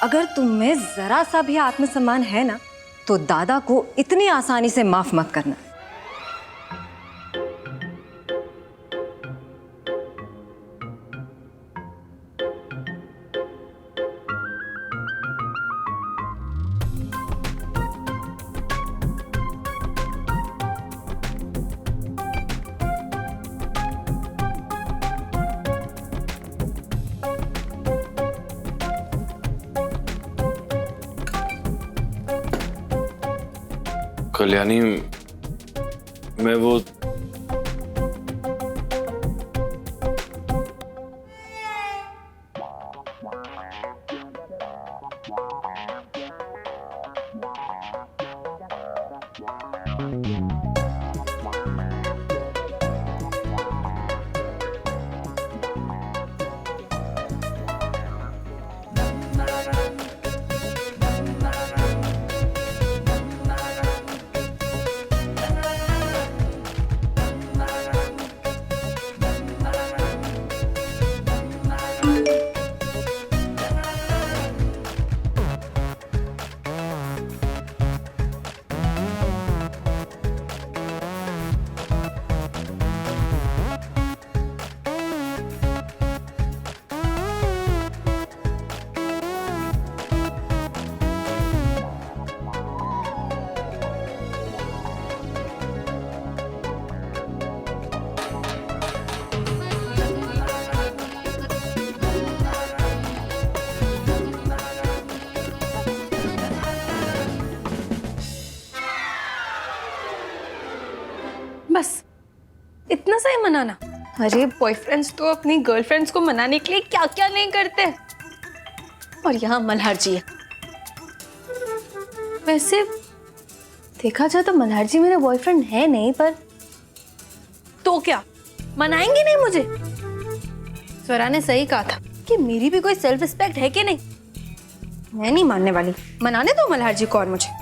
अगर तुम में जरा सा भी आत्मसम्मान है ना, तो दादा को इतनी आसानी से माफ मत करना। कल्याणी, मैं वो बस इतना सा ही मनाना। अरे बॉयफ्रेंड्स तो अपनी गर्लफ्रेंड्स को मनाने के लिए क्या क्या नहीं करते। और यहाँ मल्हार जी है। वैसे देखा जाए तो मल्हार जी मेरे बॉयफ्रेंड है नहीं, पर तो क्या मनाएंगे नहीं मुझे? स्वरा ने सही कहा था कि मेरी भी कोई सेल्फ रिस्पेक्ट है कि नहीं। मैं नहीं मानने वाली। मनाने दो मल्हार जी को और मुझे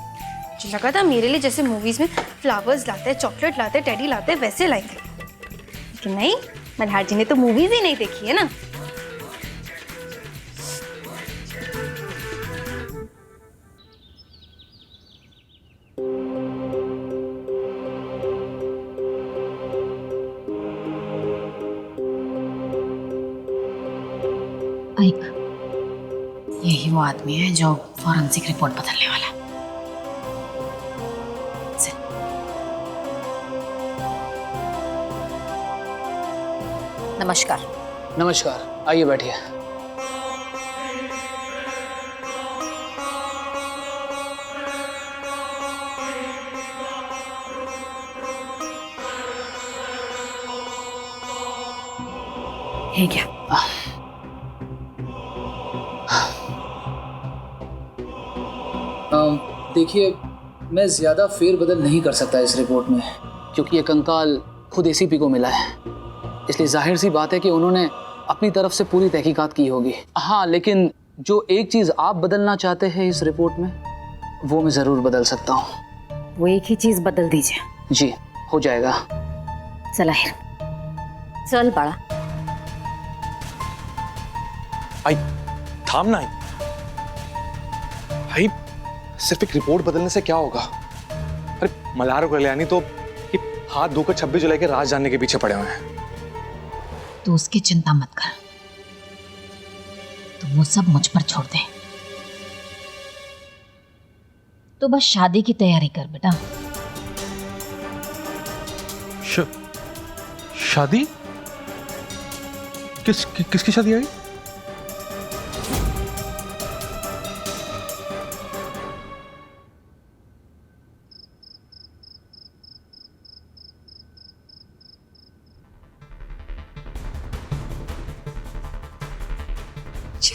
लगा था मेरे लिए जैसे मूवीज में फ्लावर्स लाते, चॉकलेट लाते, टेडी लाते, वैसे लाएंगे। लेकिन नहीं, मल्हार जी ने तो मूवीज ही नहीं देखी है ना। यही वो आदमी है जो फॉरेंसिक रिपोर्ट बदलने वाला है। नमस्कार। नमस्कार, आइए बैठिए। है क्या? देखिए, मैं ज़्यादा फेरबदल नहीं कर सकता इस रिपोर्ट में, क्योंकि ये कंकाल खुद एसीपी को मिला है। इसलिए जाहिर सी बात है कि उन्होंने अपनी तरफ से पूरी तहकीकात की होगी। हाँ, लेकिन जो एक चीज़ आप बदलना चाहते हैं इस रिपोर्ट में, वो मैं ज़रूर बदल सकता हूँ। वो एक ही चीज बदल दीजिए। जी, हो जाएगा। चला है, चल बड़ा। आई थाम ना भाई, सिर्फ एक रिपोर्ट बदलने से क्या होगा? अरे मल्हार और कल्याणी तो ये हाथ धोकर 26 जुलाई के राज जानने के पीछे पड़े हुए हैं। तो उसकी चिंता मत कर, तो वो सब मुझ पर छोड़ दे। तो बस शादी की तैयारी कर बेटा। शादी? किसकी शादी आई?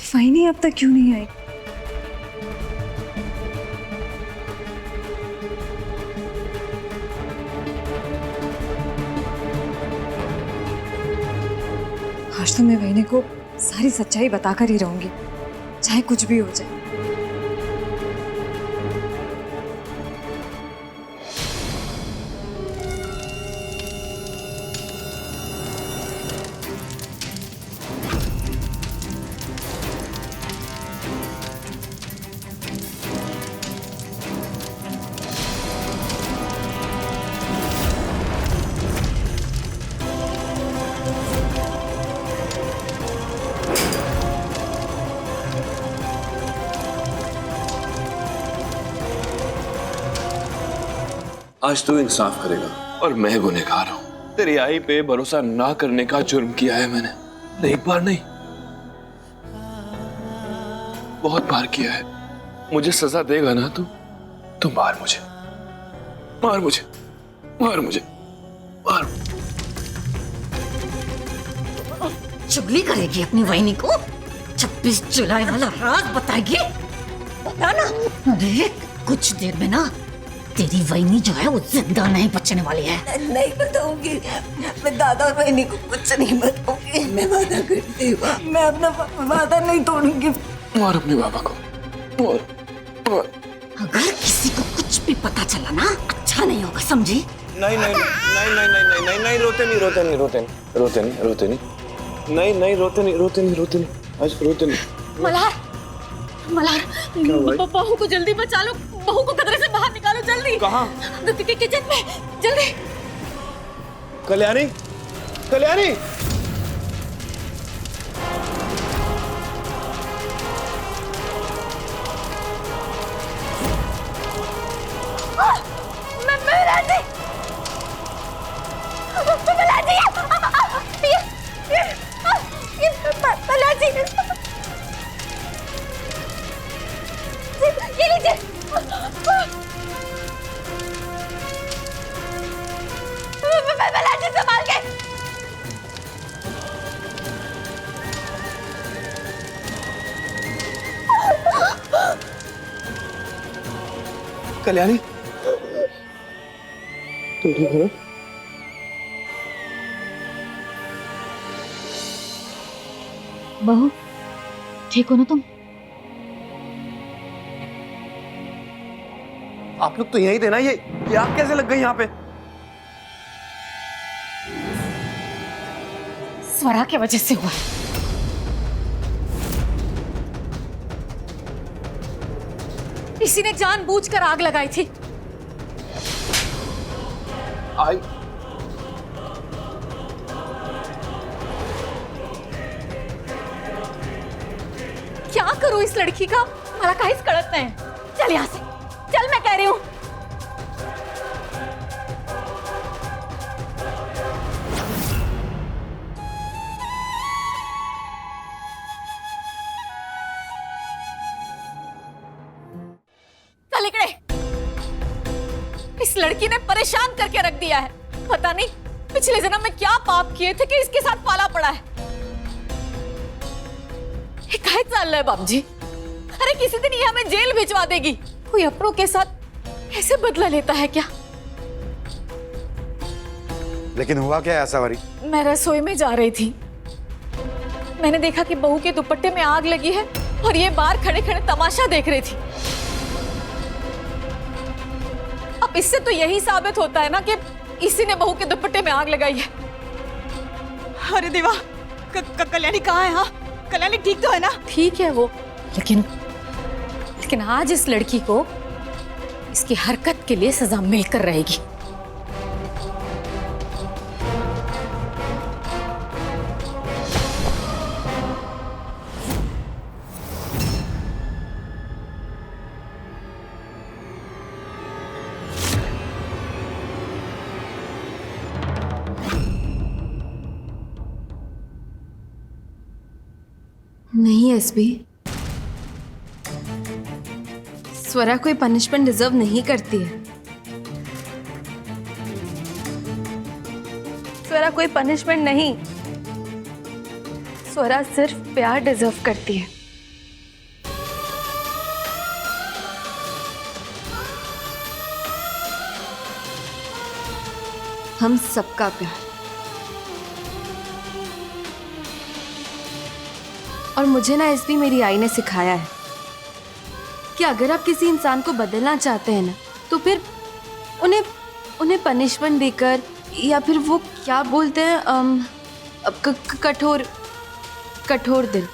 फाइनी अब तक क्यों नहीं आई? आज तो मैं वहीने को सारी सच्चाई बताकर ही रहूंगी, चाहे कुछ भी हो जाए। आज तू इंसाफ करेगा और मैं गुनहगार हूँ। तेरी आई पे भरोसा ना करने का जुर्म किया है मैंने। नहीं, एक बार नहीं, बहुत बार किया है। मुझे सजा देगा ना तू मार मुझे, मार मुझे, मार मुझे, मार। चुगली करेगी अपनी वहीनी को? 26 जुलाई वाला राज बताएगी? बता ना। अरे कुछ देर में ना तेरी वहीनी जो है वो जिंदा नहीं बचने वाली है। नहीं बताऊंगी, मैं दादा और बहनी को कुछ नहीं बताऊंगी। मैं वादा करती हूँ, मैं अपना वादा नहीं तोड़ूंगी। मार अपने बाबा को, मार, मार। अगर किसी को कुछ भी पता चला ना अच्छा नहीं होगा, समझी? नहीं नहीं नहीं नहीं नहीं नहीं नहीं नहीं, रोते नहीं, रोते नहीं, रोते नहीं, रोते नहीं, रोते नहीं, नहीं नहीं, रोते नहीं, रोते नहीं, रोते नहीं, आज रोते नहीं। मल्हार, मल्हार, बहू को जल्दी बचा लो, बहू को खतरे से बाहर निकालो जल्दी। कहाँ? किचन में, जल्दी। कल्याणी, कल्याणी। कल्याणी, तुम ठीक हो ना? बहू ठीक हो ना तुम? आप लोग तो यहीं थे ना? ये आग कैसे लग गई यहाँ पे? स्वरा की वजह से हुआ। किसी ने जानबूझकर आग लगाई थी। आई क्या करूं इस लड़की का? मला काहीच कळत नाही। चल यहाँ से, चल, मैं कह रही हूँ। चल इकडे। इस लड़की ने परेशान करके रख दिया है। पता नहीं पिछले जन्म में क्या पाप किए थे कि इसके साथ पाला पड़ा है। ये क्या चल रहा है बाबूजी? अरे किसी दिन ये हमें जेल भिजवा देगी। कोई अपनों के साथ ऐसे बदला लेता है क्या? लेकिन हुआ क्या है आसावरी? मैं रसोई में जा रही थी, मैंने देखा कि बहू के दुपट्टे में आग लगी है और ये बाहर खड़े खड़े तमाशा देख रही थी। अब इससे तो यही साबित होता है ना कि इसी ने बहू के दुपट्टे में आग लगाई है। अरे देवा, कल्याणी कहाँ है? हाँ, कल्याणी ठीक तो है ना? ठीक है वो, लेकिन आज इस लड़की को इसकी हरकत के लिए सजा मिलकर रहेगी। नहीं एसपी, स्वरा कोई पनिशमेंट डिजर्व नहीं करती है। स्वरा कोई पनिशमेंट नहीं, स्वरा सिर्फ प्यार डिजर्व करती है। हम सबका प्यार। और मुझे ना एसपी मेरी आई ने सिखाया है कि अगर आप किसी इंसान को बदलना चाहते हैं ना, तो फिर उन्हें पनिशमेंट देकर, या फिर वो क्या बोलते हैं, कठोर दिल,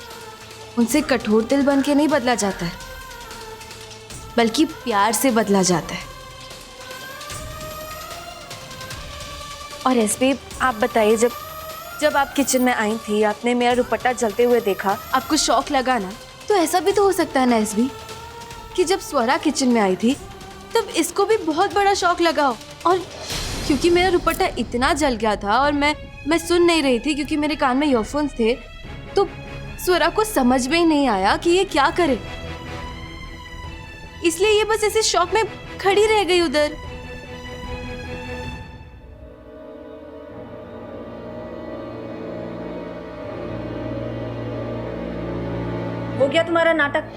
उनसे कठोर दिल बन के नहीं बदला जाता है, बल्कि प्यार से बदला जाता है। और एसपी आप बताइए, जब आप किचन में आई थी, आपने मेरा दुपट्टा जलते हुए देखा, आपको शौक लगा ना? तो ऐसा भी तो हो सकता है ना एसबी कि जब स्वरा किचन में आई थी तब इसको भी बहुत बड़ा शौक लगा हो और क्योंकि मेरा दुपट्टा इतना जल गया था और मैं सुन नहीं रही थी क्योंकि मेरे कान में ईयरफोन्स थे, तो स्वरा को समझ में ही नहीं आया कि ये क्या करे, इसलिए ये बस ऐसे शॉक में खड़ी रह गई उधर। हो गया तुम्हारा नाटक।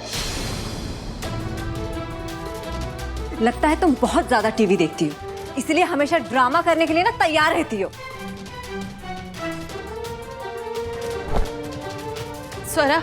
लगता है तुम बहुत ज्यादा टीवी देखती हो, इसलिए हमेशा ड्रामा करने के लिए ना तैयार रहती हो। स्वरा